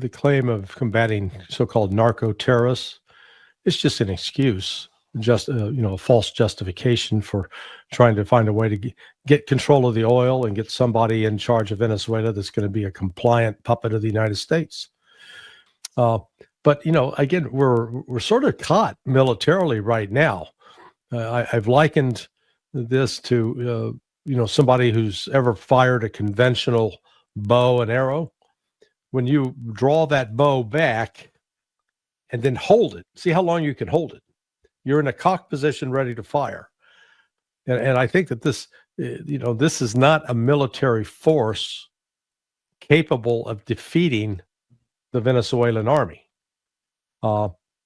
the claim of combating so-called narco terrorists is just an excuse, just a false justification for trying to find a way to get control of the oil and get somebody in charge of Venezuela that's going to be a compliant puppet of the United States. But again, we're sort of caught militarily right now. I've likened this to somebody who's ever fired a conventional bow and arrow. When you draw that bow back and then hold it, see how long you can hold it. You're in a cock position ready to fire. And I think that this is not a military force capable of defeating the Venezuelan army.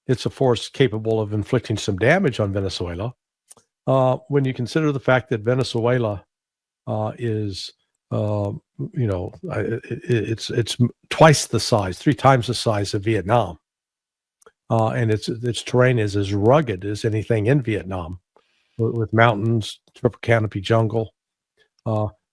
It's a force capable of inflicting some damage on Venezuela. When you consider the fact that Venezuela is, it's twice the size, 3 times the size of Vietnam, and its terrain is as rugged as anything in Vietnam, with mountains, triple canopy jungle.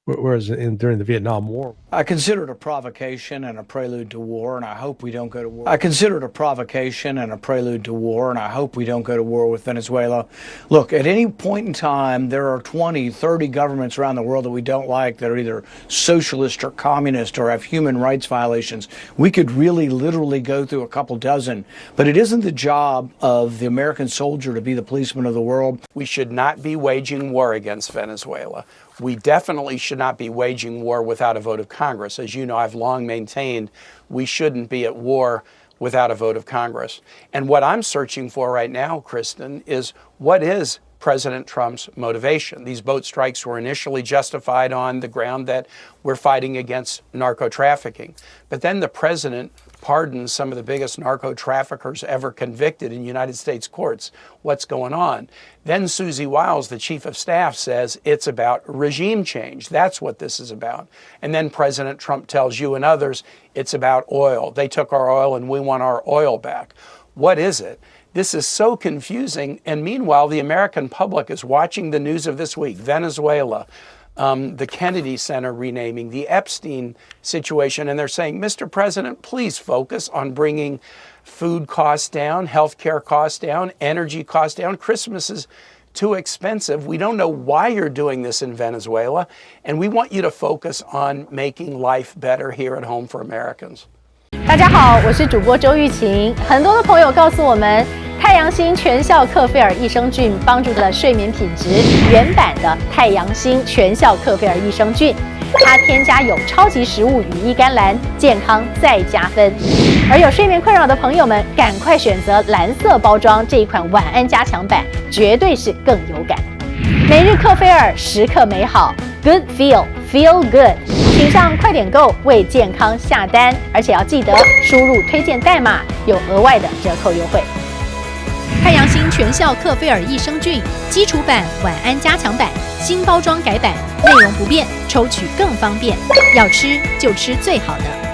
Whereas during the Vietnam War, I consider it a provocation and a prelude to war, and I hope we don't go to war. I consider it a provocation and a prelude to war, and I hope we don't go to war with Venezuela. Look, at any point in time, there are 20, 30 governments around the world that we don't like that are either socialist or communist or have human rights violations. We could really literally go through a couple dozen, but it isn't the job of the American soldier to be the policeman of the world. We should not be waging war against Venezuela. We definitely should not be waging war without a vote of Congress. As you know, I've long maintained we shouldn't be at war without a vote of Congress. And what I'm searching for right now, Kristen, is what is President Trump's motivation? These boat strikes were initially justified on the ground that we're fighting against narco trafficking. But then the president pardons some of the biggest narco traffickers ever convicted in United States courts. What's going on? Then Susie Wiles, the chief of staff, says it's about regime change. That's what this is about. And then President Trump tells you and others it's about oil. They took our oil and we want our oil back. What is it? This is so confusing. And meanwhile, the American public is watching the news of this week, Venezuela, the Kennedy Center renaming, the Epstein situation, and they're saying, Mr. President, please focus on bringing food costs down, healthcare costs down, energy costs down. Christmas is too expensive. We don't know why you're doing this in Venezuela, and we want you to focus on making life better here at home for Americans. 大家好，我是主播周玉琴。很多的朋友告诉我们，太阳星全效克菲尔益生菌帮助了睡眠品质。原版的太阳星全效克菲尔益生菌，它添加有超级食物羽衣甘蓝，健康再加分。而有睡眠困扰的朋友们，赶快选择蓝色包装这一款晚安加强版，绝对是更有感。每日克菲尔，时刻美好 ，Good Feel Good。请上快点购为健康下单，而且要记得输入推荐代码，有额外的折扣优惠。太阳星全效克菲尔益生菌基础版、晚安加强版，新包装改版，内容不变，抽取更方便。要吃就吃最好的。